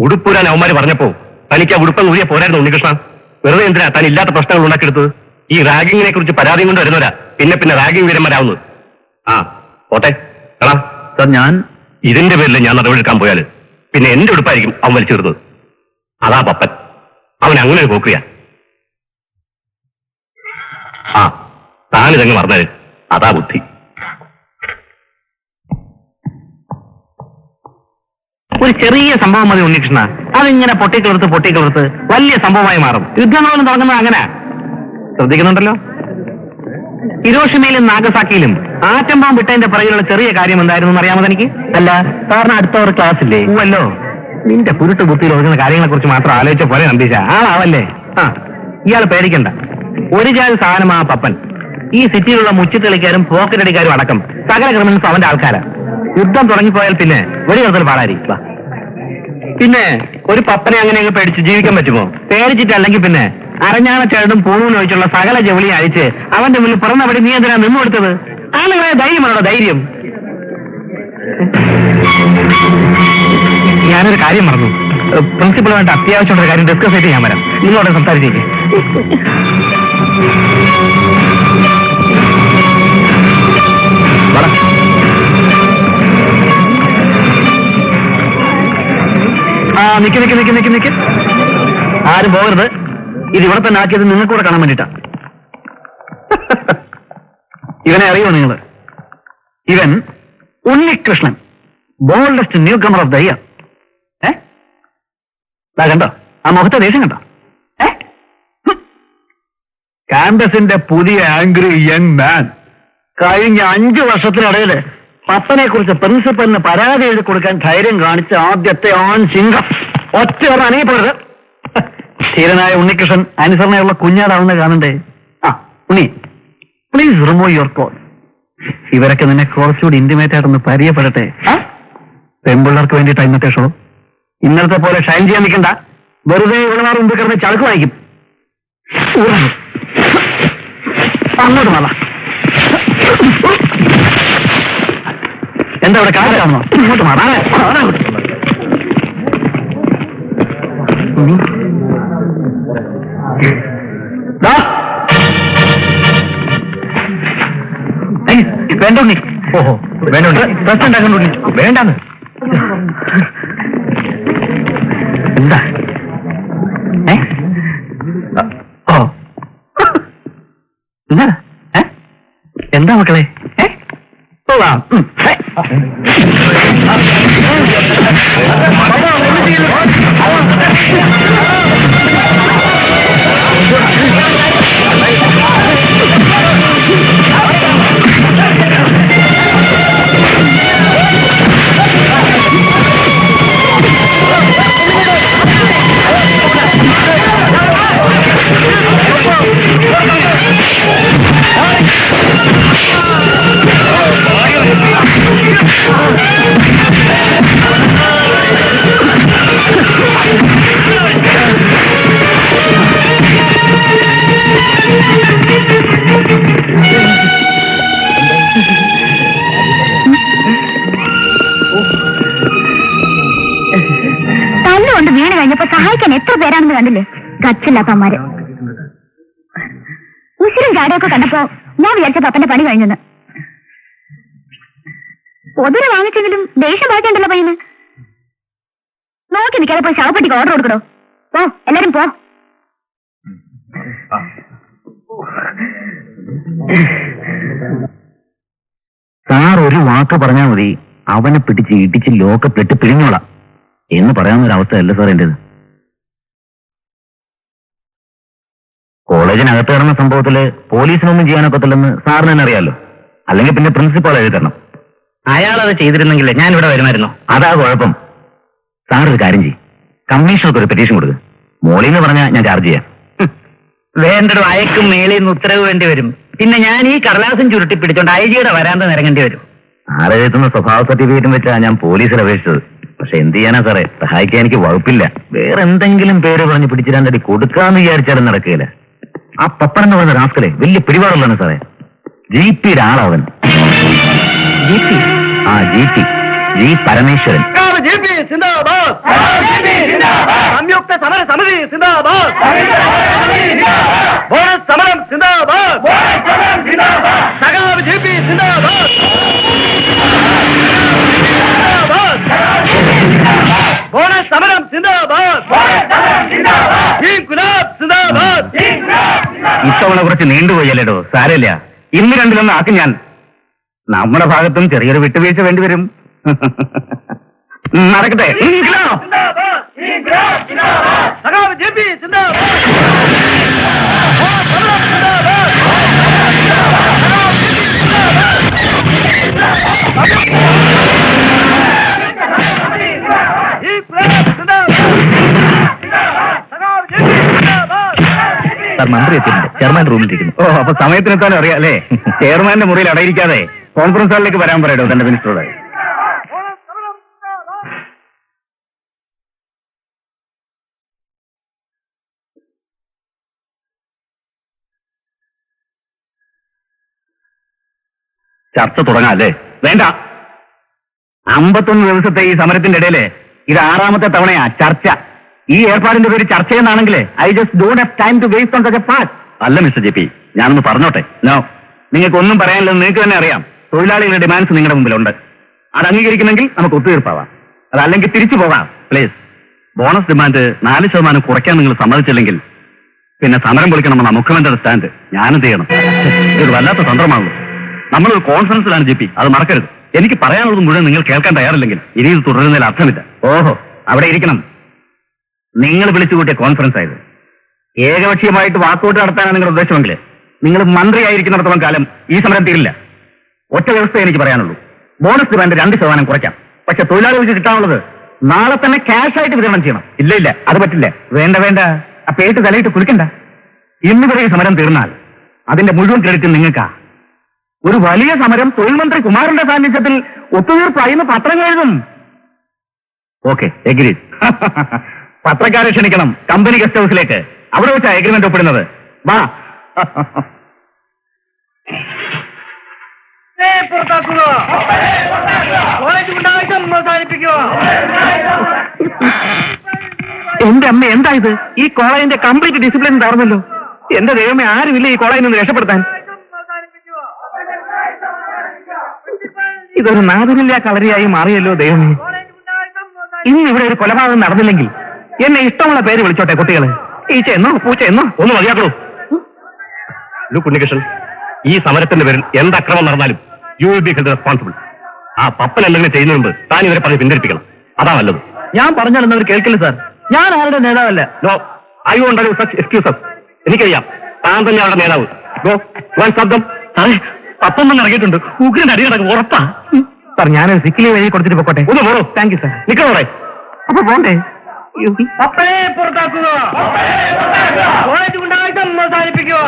ഉടുപ്പൂരാൻ അവന്മാര് പറഞ്ഞപ്പോ തനിക്ക് ആ ഉടുപ്പം ഊരിയ പോരായിരുന്നു ഉണ്ണികൃഷ്ണ. വെറുതെ എന്തിനാ താൻ ഇല്ലാത്ത പ്രശ്നങ്ങൾ ഉണ്ടാക്കിയെടുത്തത്? ഈ റാഗിങ്ങിനെ കുറിച്ച് പരാതി കൊണ്ട് വരുന്നവരാ പിന്നെ റാഗിങ് വീരന്മാരാവുന്നത്. ആ പോട്ടെ കളാം സാർ. ഞാൻ ഇതിന്റെ പേരിൽ ഞാൻ നടപടിയെടുക്കാൻ പോയാല് പിന്നെ എന്റെ ഉടുപ്പായിരിക്കും അവൻ വലിച്ചെടുത്തത്. അതാ പപ്പൻ. അവൻ അങ്ങനെ ഒരു പോക്കുകയാ. ആ താനിതങ്ങ് മറന്നത് അതാ ബുദ്ധി. ഒരു ചെറിയ സംഭവം മതി ഉണ്ണികൃഷ്ണ, അതിങ്ങനെ പൊട്ടിക്കിളർത്ത് വലിയ സംഭവമായി മാറും. യുദ്ധങ്ങളും തുടങ്ങുന്നത് അങ്ങനെ. ശ്രദ്ധിക്കുന്നുണ്ടല്ലോ? ഹിരോഷിമയിലും നാഗസാക്കിയിലും ആറ്റം ബോംബ് വിട്ടതിന്റെ പുറകിലുള്ള ചെറിയ കാര്യം എന്തായിരുന്നു അറിയാമോ തനിക്ക്? അല്ല, സാറിന് അടുത്തവർ ക്ലാസ്സില്ലേ? ഊവല്ലോ. നിന്റെ കുരുട്ട് ബുദ്ധിയിൽ ഒതുങ്ങുന്ന കാര്യങ്ങളെ കുറിച്ച് മാത്രം ആലോചിച്ച പോലെ നമ്പീശ ആളാവല്ലേ. ആ ഇയാൾ പേടിക്കണ്ട. ഒരു ജാതി സാധനമാ പപ്പൻ. ഈ സിറ്റിയിലുള്ള മുച്ചിത്തെളിക്കാരും പോക്കറ്റ് അടിക്കാരും അടക്കം സകല ക്രിമിനൽസ് അവന്റെ ആൾക്കാരാ. യുദ്ധം തുടങ്ങിപ്പോയാൽ പിന്നെ ഒരു നിർത്തൽ പാടായിരിക്കും. പിന്നെ ഒരു പപ്പനെ അങ്ങനെ അങ്ങ് പേടിച്ച് ജീവിക്കാൻ പറ്റുമോ? പേടിച്ചിട്ടല്ലെങ്കിൽ പിന്നെ അരഞ്ഞാണ ചേട്ടും പൂണൂന്ന് ഒഴിച്ചുള്ള സകല ജോലി അഴിച്ച് അവന്റെ മുന്നിൽ പിറന്നപടി നീ എന്തിനാ നിന്നു കൊടുത്തത്? ആളുകളെ ധൈര്യമാണോ? ധൈര്യം. ഞാനൊരു കാര്യം മറന്നു. പ്രിൻസിപ്പളുമായിട്ട് അത്യാവശ്യമുള്ള കാര്യം ഡിസ്കസ് ചെയ്തിട്ട് ഞാൻ വരാം. നിങ്ങളോട് സംസാരിച്ചേക്ക്. ആ നിക്ക്. ആരും പോകരുത്. ഇത് ഇവിടെ തന്നെ ആക്കിയത് നിങ്ങൾക്ക് കൂടെ കാണാൻ വേണ്ടിട്ടാ. ഇവനെ അറിയോ നിങ്ങൾ? ഇവൻ Unnikrishnan, boldest newcomer of the year. കണ്ടോ ആ മുഖത്തെ ദേഷ്യം കണ്ടോ? ക്യാമ്പസിന്റെ പുതിയ ആംഗ്രി യങ് മാൻ. കഴിഞ്ഞ 5 വർഷത്തിനിടയില് പപ്പനെ കുറിച്ച് പ്രിൻസിപ്പലിന് പരാതി എഴുതി കൊടുക്കാൻ ധൈര്യം കാണിച്ച ആദ്യത്തെ ആൺ സിംഗം. ഒറ്റ അനങ്ങിപ്പോയത്. ധീരനായ ഉണ്ണികൃഷ്ണൻ അനുസരണയുള്ള കുഞ്ഞാടാവുന്ന കാണണ്ടേ? ആ ഉണ്ണി, പ്ലീസ് റിമൂവ് യുവർ ക്ലോത്ത്. ഇവരൊക്കെ നിന്നെ കുറച്ചുകൂടി ഇന്റിമേറ്റ് ആയിട്ടൊന്ന് പരിചയപ്പെടട്ടെ. പെൺപിള്ളേർക്ക് വേണ്ടിയിട്ട് ഇന്നത്തെ ഷോ. ഇന്നലത്തെ പോലെ ഷൈൻ ചെയ്യാൻ നിൽക്കണ്ട. വെറുതെ ഇവളുമാർ മുമ്പ് കിടന്ന് ചളുക്ക് വായിക്കും. അങ്ങോട്ട് മാറാം. എന്താ ഇവിടെ കാര്യം കാണുന്നോ? ഇങ്ങോട്ട് മാറാം. വേണ്ട ഉണ്ണി. ഓഹോ വേണ്ട ഉണ്ണി. പ്രശ്നം ഉണ്ടാക്കണ്ട ഉണ്ണി. വേണ്ടാന്ന്. എന്താ? ഓ എന്താ? എന്താ മക്കളെ? പോവാം. തല്ലുകൊണ്ട് വീണ് കഴിഞ്ഞപ്പോ സഹായിക്കാൻ എത്ര പേരാണെന്ന് കണ്ടില്ലേ? ഗച്ചില്ലാത്തമാര്. ഉശിരും ചാടിയൊക്കെ കണ്ടപ്പോ ഞാൻ വിചാരിച്ച പപ്പന്റെ പണി കഴിഞ്ഞെന്ന്. പൊതുവെ വാങ്ങിച്ചെങ്കിലും ദേഷ്യം വായിക്കണ്ടല്ലോ പയ്യന്. നോക്കി നിൽക്കാതെ പോയി ശവപ്പെട്ടിക്ക് ഓർഡർ കൊടുക്കണോ? പോ, എല്ലാരും പോ. സാർ ഒരു വാക്ക് പറഞ്ഞാൽ മതി, അവനെ പിടിച്ച് ഇടിച്ച് ലോക്കപ്പിലിട്ട് പിഴിഞ്ഞോളാം എന്ന് പറയാവുന്നൊരവസ്ഥയല്ല സാർ എന്റേത്. കോളേജിനകത്ത് കിടന്ന സംഭവത്തില് പോലീസിനൊന്നും ചെയ്യാനൊക്കത്തില്ലെന്ന് സാറിന് തന്നെ അറിയാലോ. അല്ലെങ്കിൽ പിന്നെ പ്രിൻസിപ്പാൾ എഴുതി തരണം. അയാളത് ചെയ്തിരുന്നെങ്കിൽ ഞാൻ ഇവിടെ വരുമായിരുന്നു. അതാ കുഴപ്പം. സാർ ഒരു കാര്യം ചെയ്യും, കമ്മീഷണർക്ക് ഒരു പെറ്റീഷൻ കൊടുക്കുക. മോളിന്ന് പറഞ്ഞാൽ ഞാൻ ചാർജ് ചെയ്യാം. വേണ്ടൊരു അയക്കും മേളിൽ നിന്ന് ഉത്തരവ് വേണ്ടി വരും. പിന്നെ ഞാൻ ഈ കടലാസും ചുരുട്ടി പിടിച്ചോണ്ട് ഐജിയുടെ വരാന്ത നിരങ്ങേണ്ടി വരും. ആരെഴുതുന്ന സ്വഭാവ സർട്ടിഫിക്കറ്റും വെച്ചാണ് ഞാൻ പോലീസിൽ അപേക്ഷിച്ചത്. പക്ഷെ എന്ത് ചെയ്യാനാ സാറേ, സഹായിക്കാൻ എനിക്ക് വകുപ്പില്ല. വേറെ എന്തെങ്കിലും പേര് പറഞ്ഞ് പിടിച്ച് രണ്ടടി കൊടുക്കാന്ന് വിചാരിച്ചാലും നടക്കില്ല. ആ പപ്പൻ എന്ന് പറയുന്ന രാസ്കലെ വലിയ പിടിപാടുള്ളതാണ് സാറേ. GPയുടെ ആളവൻ. GP? ആ GP, ജി പരമേശ്വരൻ. സമിതി സിന്ദാബാദ്, ബോണസ് സമരം സിന്ദാബാദ്, സഖാവ് ജെ പി സിന്ദാബാദ്, ബോണസ് സമരം സിന്ദാബാദ്, ഗുലാബ് സിന്ദാബാദ്. ഇത്തവണ കുറച്ച് നീണ്ടുപോയല്ലേടോ, സാരമില്ല. ഇന്ന് രണ്ടിലൊന്ന് ആക്കും ഞാൻ. നമ്മുടെ ഭാഗത്തും ചെറിയൊരു വിട്ടുവീഴ്ച വേണ്ടിവരും. നടക്കട്ടെ. സഖാവ് ജെ പി സിന്ദാബാദ്. സാർ, മന്ത്രി എത്തിയിട്ടുണ്ട്. ചെയർമാൻ റൂമിലിരിക്കുന്നു. ഓ, അപ്പൊ സമയത്തിനെത്താനും അറിയാം അല്ലേ? ചെയർമാന്റെ മുറിയിൽ അടയിരിക്കാതെ കോൺഫറൻസ് ഹാളിലേക്ക് വരാൻ പറയട്ടോ തന്റെ മിനിസ്റ്ററോട്. ചർച്ച തുടങ്ങാം അല്ലേ? വേണ്ട. 51 ദിവസത്തെ ഈ സമരത്തിന്റെ ഇടയില് ഇത് 6ാമത്തെ തവണയാ ചർച്ച. ഈ ഏർപ്പാടിന്റെ പേര് ചർച്ചയെന്നാണെങ്കിൽ I just don't have time to waste on such a part. അല്ല മിസ്റ്റർ ജെ പി, ഞാനൊന്ന് പറഞ്ഞോട്ടെ. നോ, നിങ്ങൾക്ക് ഒന്നും പറയാനില്ലെന്ന് നിങ്ങൾക്ക് തന്നെ അറിയാം. തൊഴിലാളികളുടെ ഡിമാൻഡ്സ് നിങ്ങളുടെ മുമ്പിലുണ്ട്. അത് അംഗീകരിക്കുന്നെങ്കിൽ നമുക്ക് ഒത്തുതീർപ്പാവാം. അതല്ലെങ്കിൽ തിരിച്ചു പോകാം. പ്ലീസ്. ബോണസ് ഡിമാൻഡ് 4% കുറയ്ക്കാൻ നിങ്ങൾ സമ്മതിച്ചില്ലെങ്കിൽ പിന്നെ സമരം പൊളിക്കണമെന്ന മുഖ്യമന്ത്രിയുടെ സ്റ്റാൻഡ് ഞാനെന്ത് ചെയ്യണം? ഇതൊരു വല്ലാത്ത തന്ത്രമാകും. നമ്മളൊരു കോൺഫറൻസിലാണ് ജെ പി, അത് മറക്കരുത്. എനിക്ക് പറയാനുള്ളത് മുഴുവൻ നിങ്ങൾ കേൾക്കാൻ തയ്യാറില്ലെങ്കിൽ ഇനി ഇത് തുടരുന്നതിൽ അർത്ഥമില്ല. ഓഹോ, അവിടെ ഇരിക്കണം. നിങ്ങൾ വിളിച്ചുകൂട്ടിയ കോൺഫറൻസ് ആയത്. ഏകപക്ഷീയമായിട്ട് വാക്കൗട്ട് നടത്താനാണ് നിങ്ങളുടെ ഉദ്ദേശമെങ്കിൽ നിങ്ങൾ മന്ത്രിയായിരിക്കുന്നിടത്തോളം കാലം ഈ സമരം തീരില്ല. ഒറ്റ വ്യവസ്ഥ എനിക്ക് പറയാനുള്ളൂ. ബോണസ് ഡിമാൻഡ് 2% കുറയ്ക്കാം. പക്ഷെ തൊഴിലാളികൾക്ക് കിട്ടാനുള്ളത് നാളെ തന്നെ ക്യാഷ് ആയിട്ട് വിതരണം ചെയ്യണം. ഇല്ല ഇല്ല, അത് പറ്റില്ല. വേണ്ട വേണ്ട, ആ പേട്ട് തലയിട്ട് കുളിക്കണ്ട. ഇന്ന് വരെ ഈ സമരം തീർന്നാൽ അതിന്റെ മുഴുവൻ ക്രെഡിറ്റ് നിങ്ങൾക്കാ. ഒരു വലിയ സമരം തൊഴിൽ മന്ത്രി കുമാരന്റെ സാന്നിധ്യത്തിൽ ഒത്തുതീർപ്പായിന്ന് പത്രം എഴുതും. Okay, agree. പത്രക്കാരെ ക്ഷണിക്കണം കമ്പനി ഗസ്റ്റ് ഹൗസിലേക്ക്. അവിടെ വെച്ചാ എഗ്രിമെന്റ് ഒപ്പിടുന്നത്. വാ. പുറത്താക്കുക, കോളേജ് ഗുണ്ടായിസം അവസാനിപ്പിക്കുക. എന്റെ അമ്മ, എന്താ ഇത്? ഈ കോളേജിന്റെ കംപ്ലീറ്റ് ഡിസിപ്ലിൻ തകർന്നല്ലോ. എന്റെ ദൈവമേ, ആരുമില്ല ഈ കോളേജിൽ നിന്ന് രക്ഷപ്പെടുത്താൻ. ഇതൊരു നാദിനില്ല കളരിയായി മാറിയല്ലോ ദൈവമേ. ഇന്ന് ഇവിടെ ഒരു കൊലപാതകം നടന്നില്ലെങ്കിൽ എന്നെ ഇഷ്ടമുള്ള പേര് വിളിച്ചോട്ടെ കുട്ടികള്. ഈച്ചയെന്നോ പൂച്ചയെന്നോ ഒന്ന് മതിയാക്കൂ. ഉണ്ണികൃഷ്ണൻ, ഈ സമരത്തിന്റെ പേരിൽ എന്ത് അക്രമം നടന്നാലും you will be held responsible. ആ പപ്പൻ എന്തെങ്കിലും ചെയ്യുന്നതിന് മുമ്പ് താൻ ഇവരെ പറഞ്ഞ് പിന്തിരിപ്പിക്കണം. അതാ നല്ലത്. ഞാൻ പറഞ്ഞാലെന്നവർ കേൾക്കില്ല സാർ. ഞാൻ ആരുടെ നേതാവല്ല. No, I won't allow such excuses. എനിക്കറിയാം താൻ തന്നെ അവരുടെ നേതാവ്. ഗോ, വൺ ശബ്ദം. സാറേ, പത്തൊന്നും ഇറങ്ങിയിട്ടുണ്ട്. ഉഗ്രൻ അടി നടക്കും ഉറപ്പാ. സാർ, ഞാനൊരു സിക്കിലി വഴി കൊടുത്തിട്ട് പോട്ടെ. ഒന്ന് പോണോ? Thank you sir. നിൽക്കണോടെ? അപ്പൊ പോണ്ടേ? പപ്പനെ പുറത്താക്കുക, കോളേജ് ഗുണ്ടായിസം അവസാനിപ്പിക്കുക.